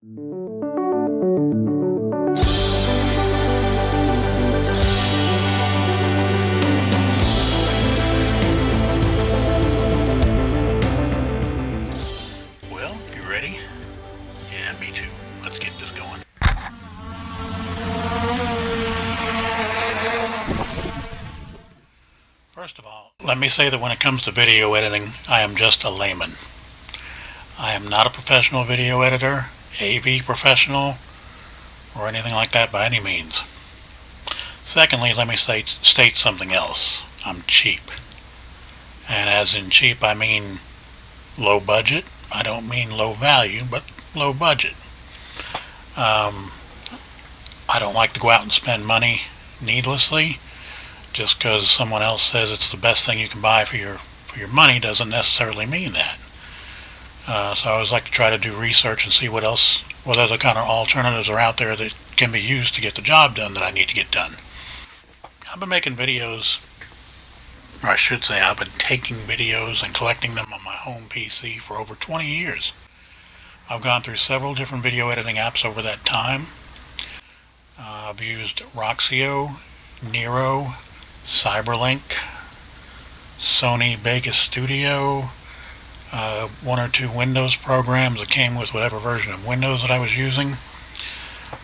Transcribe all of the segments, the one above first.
Well, you ready? Yeah, me too. Let's get this going. First of all, let me say that when it comes to video editing, I am just a layman. I am not a professional video editor, AV professional, or anything like that by any means. Secondly, let me state something else. I'm cheap. And as in cheap, I mean low budget. I don't mean low value, but low budget. I don't like to go out and spend money needlessly. Just because someone else says it's the best thing you can buy for your money doesn't necessarily mean that. So I always like to try to do research and see what other kind of alternatives are out there that can be used to get the job done that I need to get done. I've been making videos, or I should say I've been taking videos and collecting them on my home PC for over 20 years. I've gone through several different video editing apps over that time. I've used Roxio, Nero, Cyberlink, Sony Vegas Studio, one or two Windows programs that came with whatever version of Windows that I was using,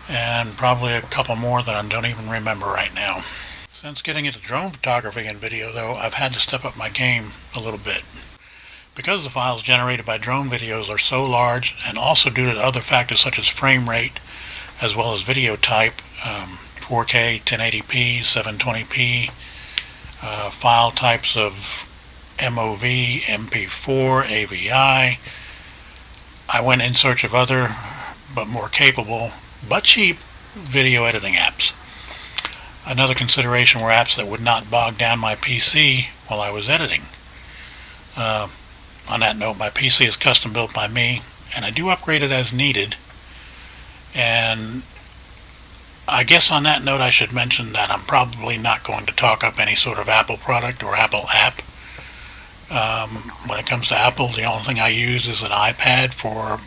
and probably a couple more that I don't even remember right now. Since getting into drone photography and video, though, I've had to step up my game a little bit. Because the files generated by drone videos are so large, and also due to other factors such as frame rate, as well as video type, 4K, 1080p, 720p, file types of MOV, MP4, AVI. I went in search of other, but more capable, but cheap, video editing apps. Another consideration were apps that would not bog down my PC while I was editing. On that note, my PC is custom built by me, and I do upgrade it as needed. And I guess on that note I should mention that I'm probably not going to talk up any sort of Apple product or Apple app. When it comes to Apple, the only thing I use is an iPad for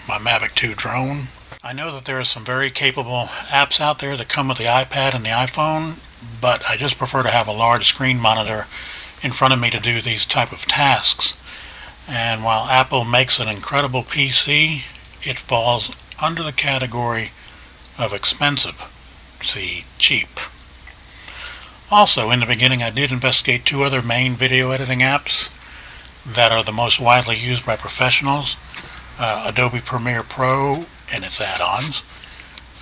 my Mavic 2 drone. I know that there are some very capable apps out there that come with the iPad and the iPhone, but I just prefer to have a large screen monitor in front of me to do these type of tasks. And while Apple makes an incredible PC, it falls under the category of expensive, see, cheap. Also, in the beginning I did investigate two other main video editing apps that are the most widely used by professionals, Adobe Premiere Pro and its add-ons,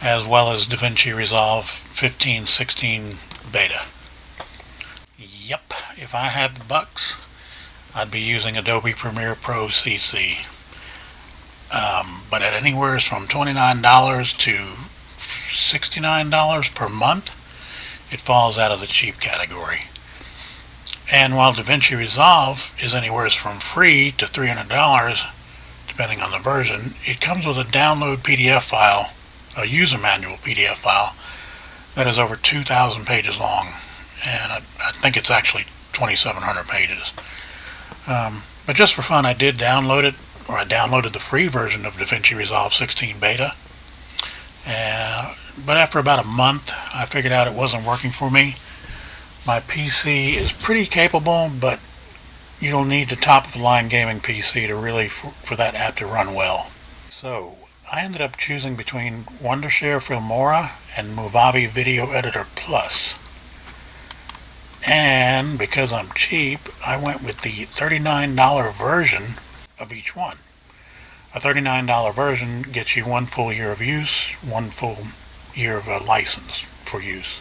as well as DaVinci Resolve 15/16 Beta. Yep, if I had the bucks, I'd be using Adobe Premiere Pro CC. But at anywhere from $29 to $69 per month, it falls out of the cheap category. And while DaVinci Resolve is anywhere from free to $300, depending on the version, it comes with a download PDF file, a user manual PDF file, that is over 2,000 pages long. And I think it's actually 2,700 pages. But just for fun, I did download it, or I downloaded the free version of DaVinci Resolve 16 Beta. But after about a month, I figured out it wasn't working for me. My PC is pretty capable, but you don't need the top-of-the-line gaming PC to really for that app to run well. So I ended up choosing between Wondershare Filmora and Movavi Video Editor Plus. And because I'm cheap, I went with the $39 version of each one. A $39 version gets you 1 full year of use, 1 full year of a license for use.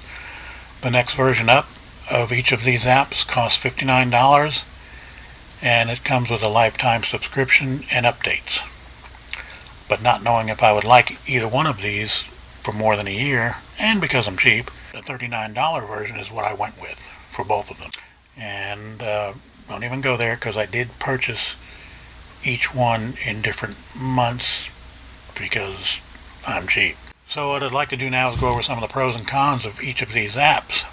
The next version up of each of these apps costs $59, and it comes with a lifetime subscription and updates. But not knowing if I would like either one of these for more than a year, and because I'm cheap, the $39 version is what I went with for both of them. And don't even go there, because I did purchase each one in different months because I'm cheap. So what I'd like to do now is go over some of the pros and cons of each of these apps.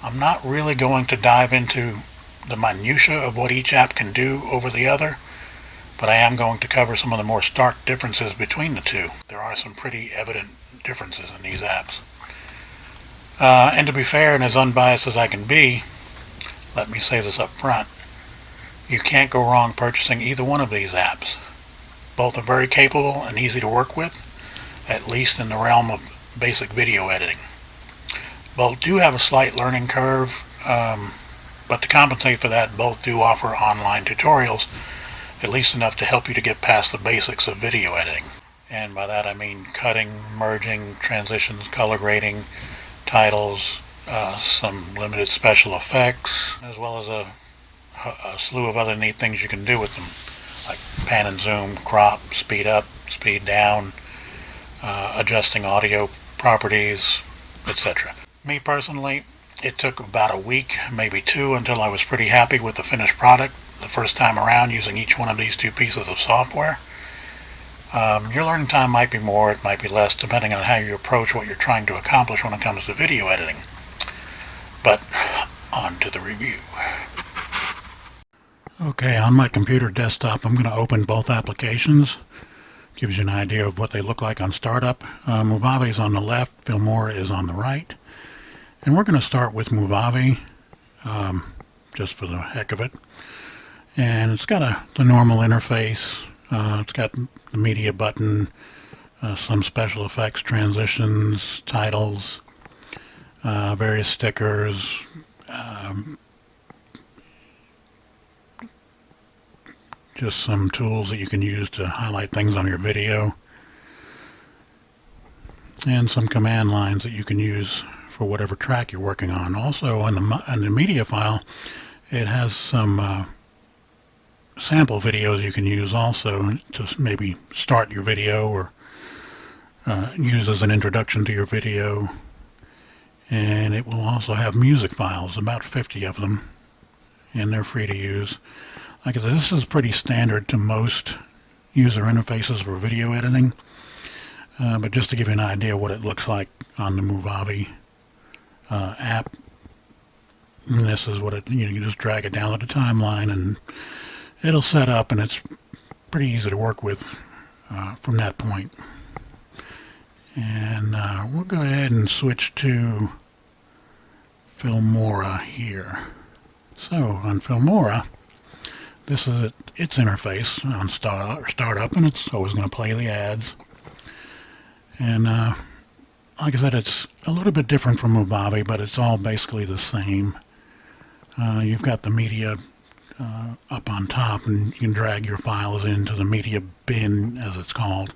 I'm not really going to dive into the minutia of what each app can do over the other, but I am going to cover some of the more stark differences between the two. There are some pretty evident differences in these apps. And to be fair and as unbiased as I can be, let me say this up front. You can't go wrong purchasing either one of these apps. Both are very capable and easy to work with, at least in the realm of basic video editing. Both do have a slight learning curve, but to compensate for that, both do offer online tutorials, at least enough to help you to get past the basics of video editing. And by that I mean cutting, merging, transitions, color grading, titles, some limited special effects, as well as a slew of other neat things you can do with them, like pan and zoom, crop, speed up, speed down, adjusting audio properties, etc. Me personally, it took about a week, maybe two, until I was pretty happy with the finished product the first time around using each one of these two pieces of software. Your learning time might be more, it might be less, depending on how you approach what you're trying to accomplish when it comes to video editing. But on to the review. Okay, on my computer desktop, I'm going to open both applications. Gives you an idea of what they look like on startup. Movavi is on the left, Filmora is on the right. And we're going to start with Movavi, just for the heck of it. And it's got the normal interface. It's got the media button, some special effects, transitions, titles, various stickers, just some tools that you can use to highlight things on your video, and some command lines that you can use for whatever track you're working on. Also on the media file, it has some sample videos you can use also to maybe start your video or use as an introduction to your video. And it will also have music files, about 50 of them, and they're free to use. Like I said, this is pretty standard to most user interfaces for video editing, but just to give you an idea what it looks like on the Movavi app, and this is what it, you can just drag it down to the timeline and it'll set up, and it's pretty easy to work with from that point. And we'll go ahead and switch to Filmora here. So on Filmora, this is its interface on startup, and it's always going to play the ads. And like I said, it's a little bit different from Movavi, but it's all basically the same. You've got the media up on top, and you can drag your files into the media bin, as it's called.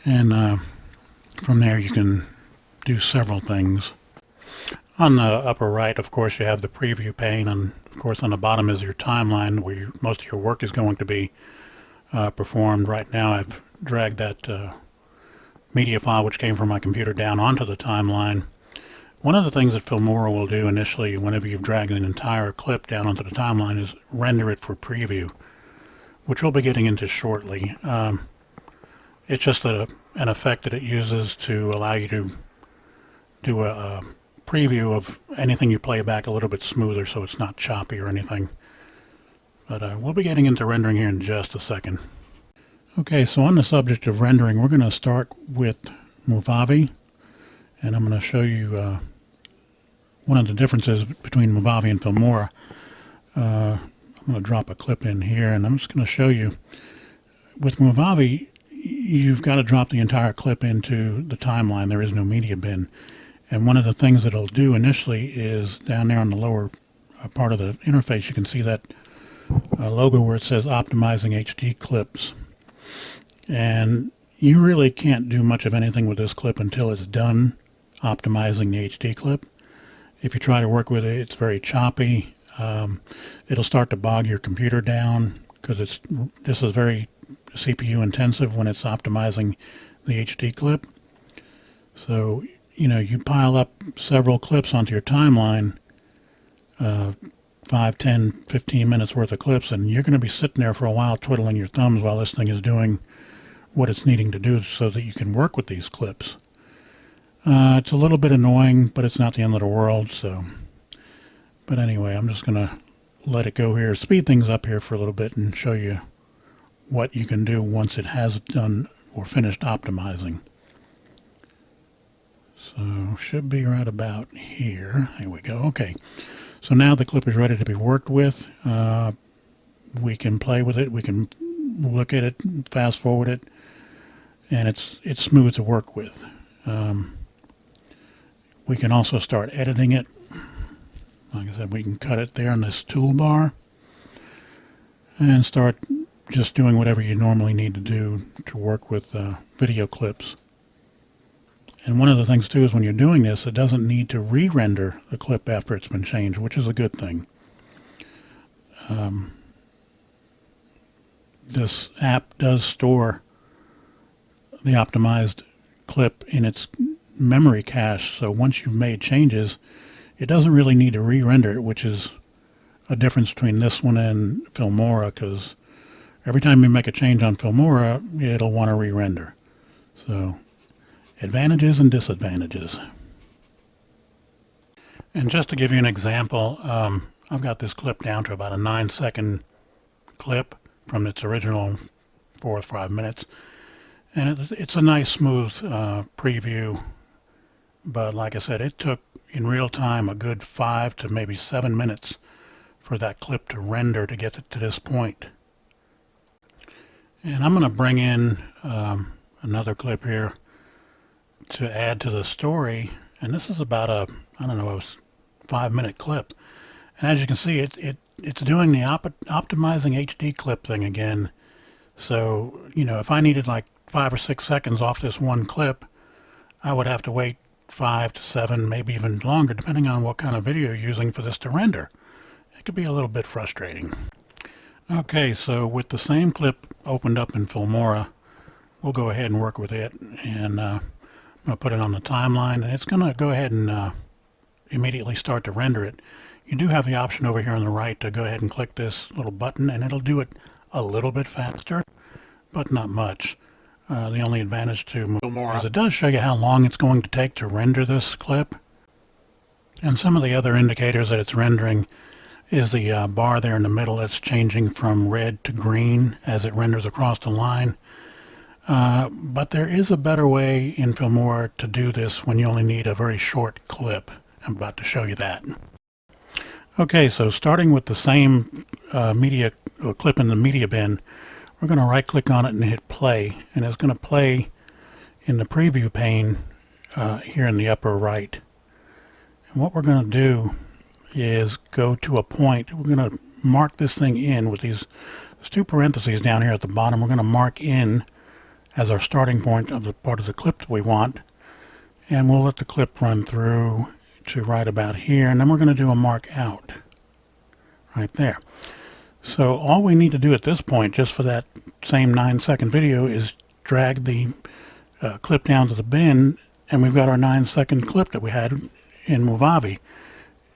And from there you can do several things. On the upper right, of course, you have the preview pane, and of course on the bottom is your timeline where most of your work is going to be performed. Right now I've dragged that media file which came from my computer down onto the timeline. One of the things that Filmora will do initially whenever you've dragged an entire clip down onto the timeline is render it for preview, which we'll be getting into shortly. It's just an effect that it uses to allow you to do a preview of anything you play back a little bit smoother, so it's not choppy or anything. But we'll be getting into rendering here in just a second. Okay, so on the subject of rendering, we're going to start with Movavi, and I'm going to show you one of the differences between Movavi and Filmora. I'm going to drop a clip in here, and I'm just going to show you. With Movavi, you've got to drop the entire clip into the timeline. There is no media bin. And one of the things that it'll do initially is down there on the lower part of the interface, you can see that logo where it says Optimizing HD Clips. And you really can't do much of anything with this clip until it's done optimizing the HD clip. If you try to work with it, it's very choppy. It'll start to bog your computer down because this is very CPU intensive when it's optimizing the HD clip. So you pile up several clips onto your timeline, 5, 10, 15 minutes worth of clips, and you're going to be sitting there for a while twiddling your thumbs while this thing is doing what it's needing to do so that you can work with these clips. It's a little bit annoying, but it's not the end of the world. But anyway, I'm just going to let it go here, speed things up here for a little bit and show you what you can do once it has done or finished optimizing. So should be right about here. Here we go. Okay. So now the clip is ready to be worked with. We can play with it. We can look at it, fast forward it, and it's smooth to work with. We can also start editing it. Like I said, we can cut it there in this toolbar and start just doing whatever you normally need to do to work with video clips. And one of the things too is when you're doing this, it doesn't need to re-render the clip after it's been changed, which is a good thing. This app does store the optimized clip in its memory cache, so once you've made changes, it doesn't really need to re-render it, which is a difference between this one and Filmora, because every time you make a change on Filmora, it'll want to re-render. So, advantages and disadvantages. And just to give you an example, I've got this clip down to about a 9-second clip from its original 4 or 5 minutes. And it's a nice smooth preview, but like I said, it took in real time a good 5 to maybe 7 minutes for that clip to render to get it to this point. And I'm going to bring in another clip here to add to the story, and this is about a 5-minute clip. And as you can see, it's doing the optimizing HD clip thing again. So, you know, if I needed like 5 or 6 seconds off this one clip, I would have to wait 5 to 7, maybe even longer, depending on what kind of video you're using for this to render. It could be a little bit frustrating. Okay, so with the same clip opened up in Filmora, we'll go ahead and work with it, and I'm going to put it on the timeline, and it's going to go ahead and immediately start to render it. You do have the option over here on the right to go ahead and click this little button, and it'll do it a little bit faster, but not much. The only advantage to Filmora is it does show you how long it's going to take to render this clip. And some of the other indicators that it's rendering is the bar there in the middle that's changing from red to green as it renders across the line. But there is a better way in Filmora to do this when you only need a very short clip. I'm about to show you that. Okay, so starting with the same media clip in the media bin, we're going to right click on it and hit play, and it's going to play in the preview pane here in the upper right. And what we're going to do is go to a point. We're going to mark this thing in with these 2 parentheses down here at the bottom. We're going to mark in as our starting point of the part of the clip that we want, and we'll let the clip run through to right about here, and then we're going to do a mark out right there. So all we need to do at this point, just for that same 9-second video, is drag the clip down to the bin, and we've got our 9-second clip that we had in Movavi.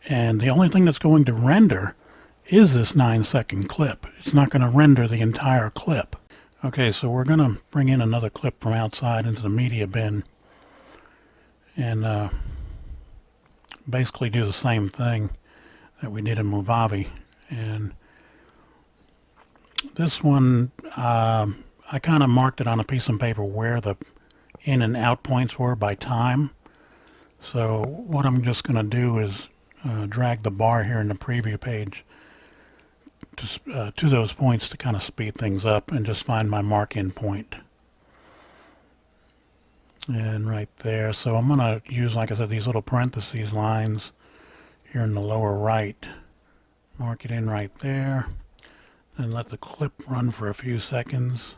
And the only thing that's going to render is this 9-second clip. It's not going to render the entire clip. Okay, so we're going to bring in another clip from outside into the media bin and basically do the same thing that we did in Movavi. And this one, I kind of marked it on a piece of paper where the in and out points were by time. So what I'm just going to do is drag the bar here in the preview page to those points to kind of speed things up, and just find my mark in point. And right there, so I'm going to use, like I said, these little parentheses lines here in the lower right. Mark it in right there, and let the clip run for a few seconds.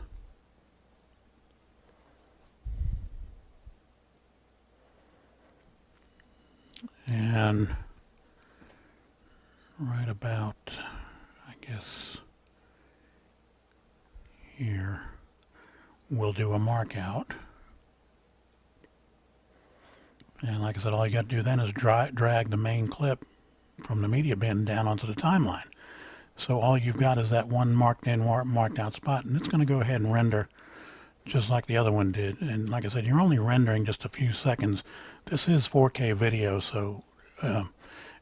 And right about, I guess, here, we'll do a mark out. And like I said, all you got to do then is drag the main clip from the media bin down onto the timeline. So all you've got is that one marked in, marked out spot, and it's going to go ahead and render just like the other one did. And like I said, you're only rendering just a few seconds. This is 4K video, so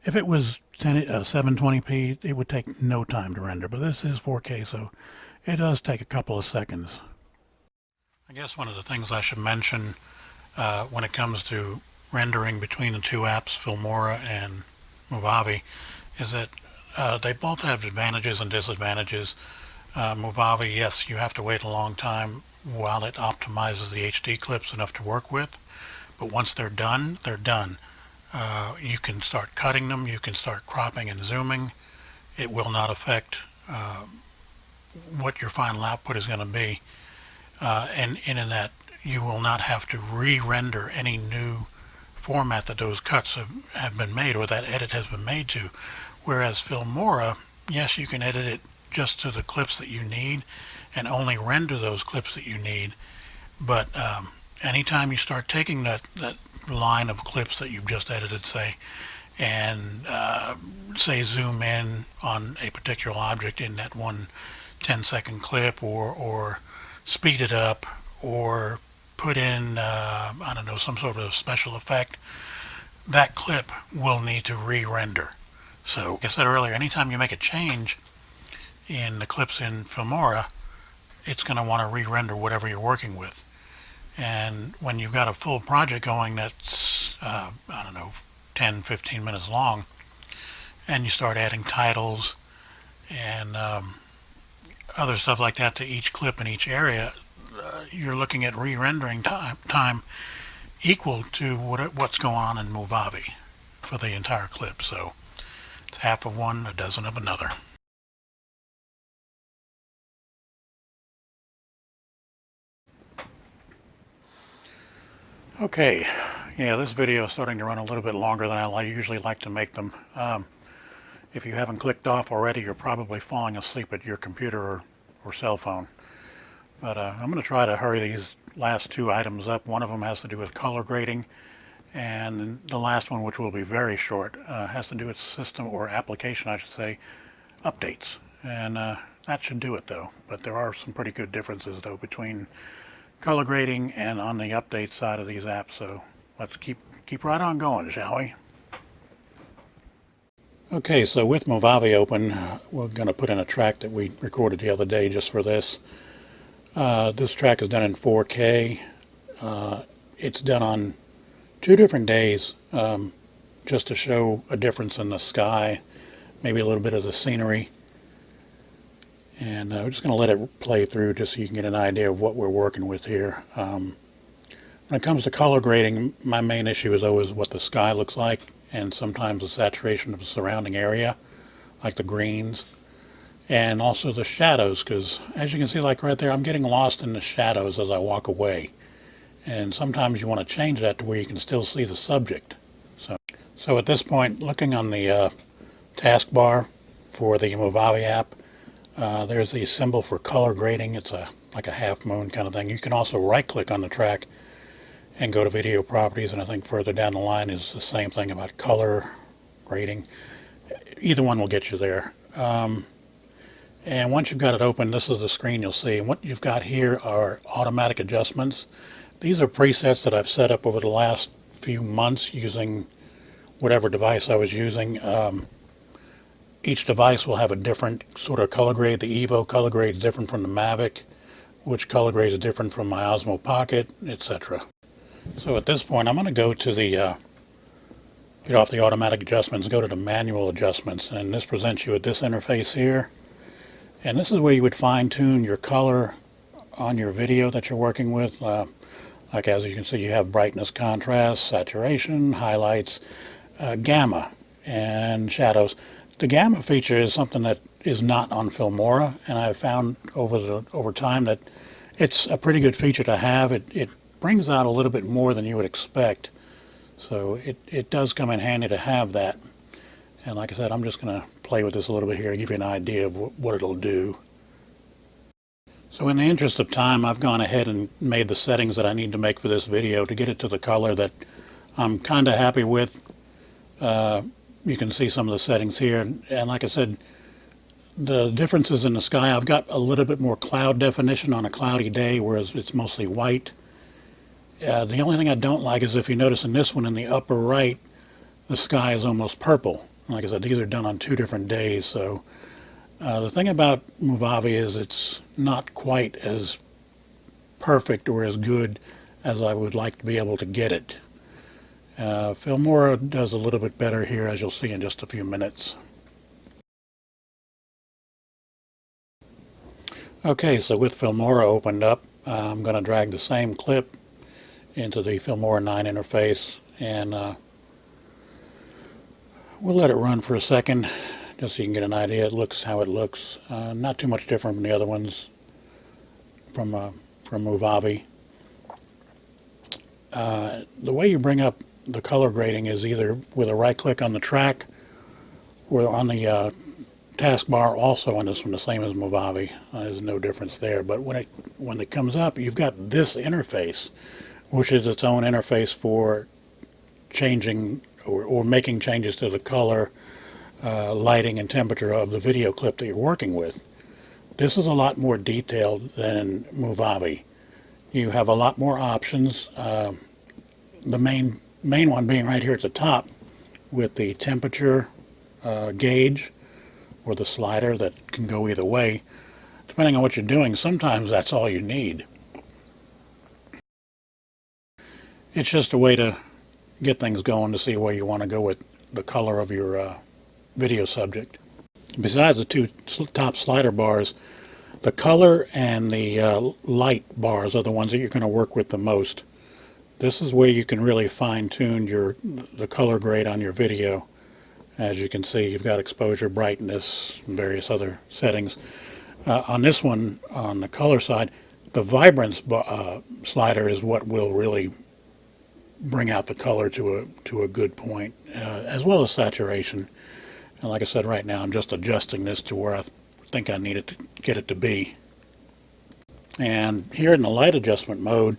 if it was 720p, it would take no time to render. But this is 4K, so It does take a couple of seconds. I guess one of the things I should mention when it comes to rendering between the two apps, Filmora and Movavi, is that they both have advantages and disadvantages. Movavi, yes, you have to wait a long time while it optimizes the HD clips enough to work with, but once they're done, they're done. You can start cutting them, you can start cropping and zooming. It will not affect what your final output is going to be, and in that you will not have to re-render any new format that those cuts have been made or that edit has been made to. Whereas Filmora, yes, you can edit it just to the clips that you need and only render those clips that you need, but anytime you start taking that line of clips that you've just edited, say, and say zoom in on a particular object in that one 10-second clip, or speed it up, or put in I don't know, some sort of special effect, that clip will need to re-render. So like I said earlier, anytime you make a change in the clips in Filmora, it's going to want to re-render whatever you're working with. And when you've got a full project going that's I don't know, 10-15 minutes long, and you start adding titles and other stuff like that to each clip in each area, you're looking at re-rendering time equal to what's going on in Movavi for the entire clip. So it's half of one, a dozen of another. Okay, yeah, this video is starting to run a little bit longer than I usually like to make them. If you haven't clicked off already, you're probably falling asleep at your computer or cell phone. But I'm going to try to hurry these last two items up. One of them has to do with color grading, and the last one, which will be very short, has to do with system, or application I should say, updates. And that should do it though. But there are some pretty good differences though between color grading and on the update side of these apps. So let's keep right on going, shall we? Okay, so with Movavi open, we're going to put in a track that we recorded the other day just for this. This track is done in 4K. It's done on 2 different days, just to show a difference in the sky, maybe a little bit of the scenery. And we're just going to let it play through just so you can get an idea of what we're working with here. When it comes to color grading, my main issue is always what the sky looks like, and sometimes the saturation of the surrounding area, like the greens. And also the shadows, because as you can see, like right there, I'm getting lost in the shadows as I walk away. And sometimes you want to change that to where you can still see the subject. So at this point, looking on the taskbar for the Movavi app, there's the symbol for color grading. It's like a half moon kind of thing. You can also right click on the track and go to video properties, and I think further down the line is the same thing about color grading. Either one will get you there. And once you've got it open, this is the screen you'll see. And what you've got here are automatic adjustments. These are presets that I've set up over the last few months using whatever device I was using. Each device will have a different sort of color grade. The Evo color grade is different from the Mavic, which color grade is different from my Osmo Pocket, etc. So at this point, I'm going to go to the, get off the automatic adjustments, go to the manual adjustments, and this presents you with this interface here. And this is where you would fine-tune your color on your video that you're working with. Like as you can see, you have brightness, contrast, saturation, highlights, gamma, and shadows. The gamma feature is something that is not on Filmora, and I've found over time that it's a pretty good feature to have. It brings out a little bit more than you would expect, so it does come in handy to have that. And like I said, I'm just going to play with this a little bit here, give you an idea of what it'll do. So in the interest of time, I've gone ahead and made the settings that I need to make for this video to get it to the color that I'm kind of happy with. You can see some of the settings here, and like I said, the differences in the sky, I've got a little bit more cloud definition on a cloudy day, whereas it's mostly white. The only thing I don't like is if you notice in this one in the upper right, the sky is almost purple. Like I said, these are done on 2 different days, so The thing about Movavi is it's not quite as perfect or as good as I would like to be able to get it. Filmora does a little bit better here, as you'll see in just a few minutes. Okay, so with Filmora opened up, I'm going to drag the same clip into the Filmora 9 interface, and we'll let it run for a second just so you can get an idea. It looks how it looks. Not too much different from the other ones from Movavi. The way you bring up the color grading is either with a right click on the track or on the taskbar. Also on this one, the same as Movavi. There's no difference there. But when it comes up, you've got this interface, which is its own interface for changing or making changes to the color, lighting, and temperature of the video clip that you're working with. This is a lot more detailed than Movavi. You have a lot more options. The main one being right here at the top with the temperature gauge or the slider that can go either way. Depending on what you're doing, sometimes that's all you need. It's just a way to get things going to see where you want to go with the color of your video subject. Besides the two top slider bars, the color and the light bars are the ones that you're going to work with the most. This is where you can really fine-tune the color grade on your video. As you can see, you've got exposure, brightness, and various other settings. On this one, on the color side, the vibrance slider is what will really bring out the color to a good point, as well as saturation. And like I said, right now I'm just adjusting this to where I think I need it to get it to be. And here in the light adjustment mode,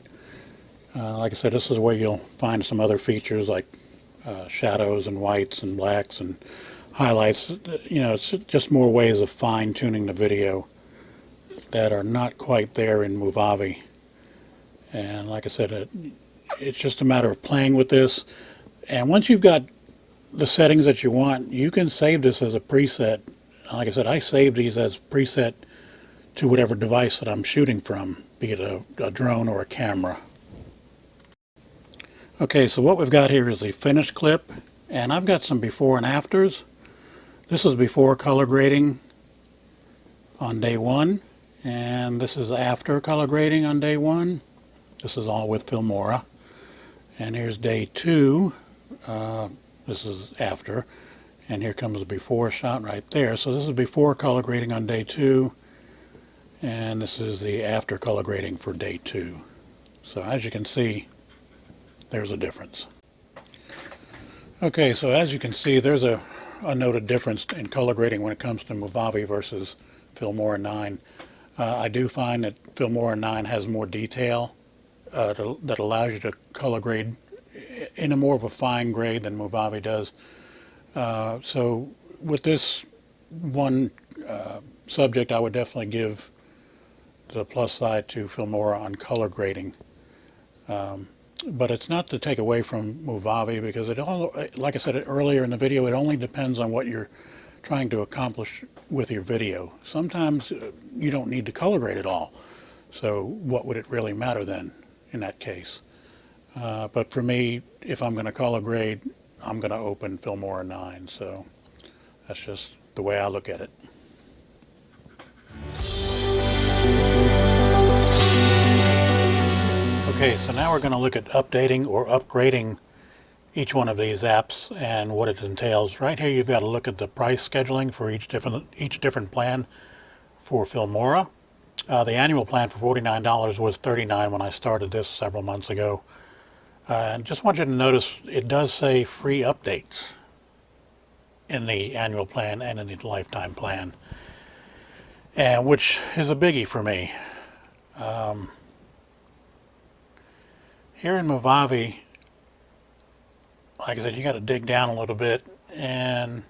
like I said, this is where you'll find some other features like shadows and whites and blacks and highlights. You know, it's just more ways of fine-tuning the video that are not quite there in Movavi. And like I said, it's just a matter of playing with this. And once you've got the settings that you want, you can save this as a preset. Like I said, I save these as preset to whatever device that I'm shooting from, be it a drone or a camera. Okay, so what we've got here is the finished clip, and I've got some before and afters. This is before color grading on day 1, and this is after color grading on day 1. This is all with Filmora. And here's day 2. This is after, and here comes the before shot right there. So this is before color grading on day 2, and this is the after color grading for day 2. So as you can see, there's a difference. Okay, so as you can see, there's a noted difference in color grading when it comes to Movavi versus Filmora 9. I do find that Filmora 9 has more detail that allows you to color grade in a more of a fine grade than Movavi does. So with this one subject, I would definitely give the plus side to Filmora on color grading. But it's not to take away from Movavi, because it all, like I said earlier in the video, it only depends on what you're trying to accomplish with your video. Sometimes you don't need to color grade at all. So what would it really matter then in that case? But for me, if I'm going to color grade, I'm going to open Filmora 9. So that's just the way I look at it. Okay, so now we're going to look at updating or upgrading each one of these apps and what it entails. Right here you've got to look at the price scheduling for each different plan for Filmora. The annual plan for $49 was $39 when I started this several months ago. And just want you to notice it does say free updates in the annual plan and in the lifetime plan, and which is a biggie for me. Here in Movavi, like I said, you got to dig down a little bit and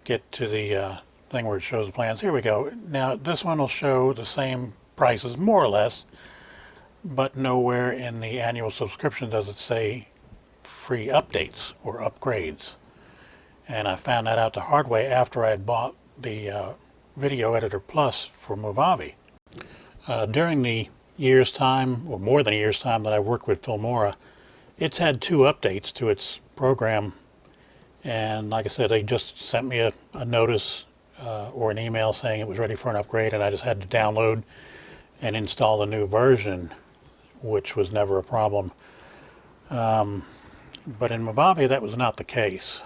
get to the thing where it shows the plans. Here we go. Now this one will show the same prices more or less, but nowhere in the annual subscription does it say free updates or upgrades. And I found that out the hard way after I had bought the Video Editor Plus for Movavi. During the year's time, or more than a year's time, that I've worked with Filmora, it's had 2 updates to its program, and like I said, they just sent me a notice or an email saying it was ready for an upgrade, and I just had to download and install the new version, which was never a problem. But in Movavi, that was not the case.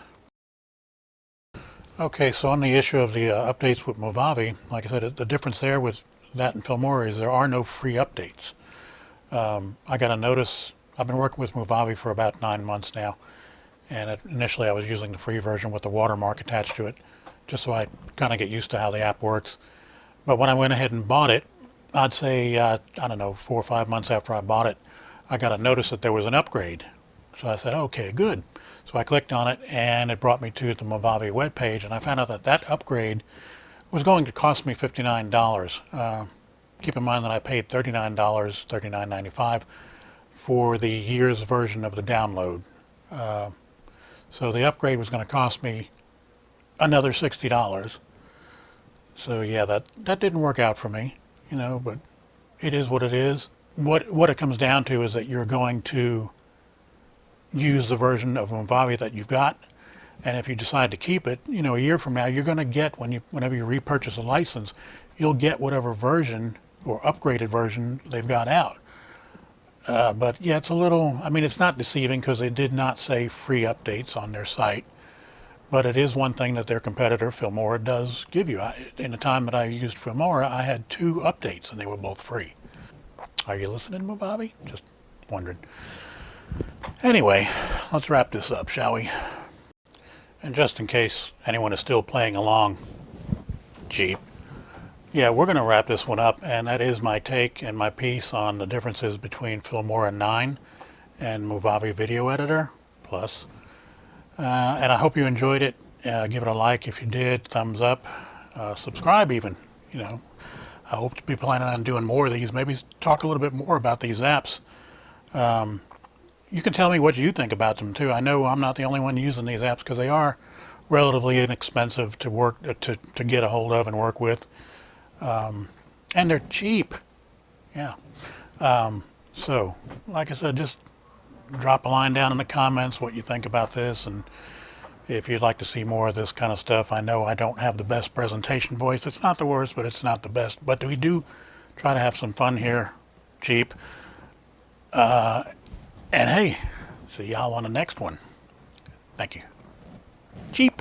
Okay, so on the issue of the updates with Movavi, like I said, the difference there with that and Filmora is there are no free updates. I got a notice. I've been working with Movavi for about 9 months now, and initially I was using the free version with the watermark attached to it, just so I kind of get used to how the app works. But when I went ahead and bought it, I'd say, I don't know, 4 or 5 months after I bought it, I got a notice that there was an upgrade. So I said, okay, good. So I clicked on it, and it brought me to the Movavi webpage, and I found out that that upgrade was going to cost me $59. Keep in mind that I paid $39, $39.95 for the year's version of the download. So the upgrade was going to cost me another $60. So yeah, that didn't work out for me, you know, but it is what it is. What it comes down to is that you're going to use the version of Movavi that you've got, and if you decide to keep it, you know, a year from now, you're going to get, whenever you repurchase a license, you'll get whatever version or upgraded version they've got out. But yeah, it's a little, I mean, it's not deceiving because they did not say free updates on their site, but it is one thing that their competitor, Filmora, does give you. In the time that I used Filmora, I had 2 updates and they were both free. Are you listening, Movavi? Just wondering. Anyway, let's wrap this up, shall we? And just in case anyone is still playing along, Jeep. Yeah, we're going to wrap this one up, and that is my take and my piece on the differences between Filmora 9 and Movavi Video Editor Plus. And I hope you enjoyed it. Give it a like if you did, thumbs up, subscribe even. You know, I hope to be planning on doing more of these, maybe talk a little bit more about these apps. You can tell me what you think about them too. I know I'm not the only one using these apps because they are relatively inexpensive to work to get a hold of and work with, and they're cheap. Yeah. So, like I said, just drop a line down in the comments what you think about this, and if you'd like to see more of this kind of stuff. I know I don't have the best presentation voice. It's not the worst, but it's not the best. But we do try to have some fun here, Jeep. And hey, see y'all on the next one. Thank you. Jeep.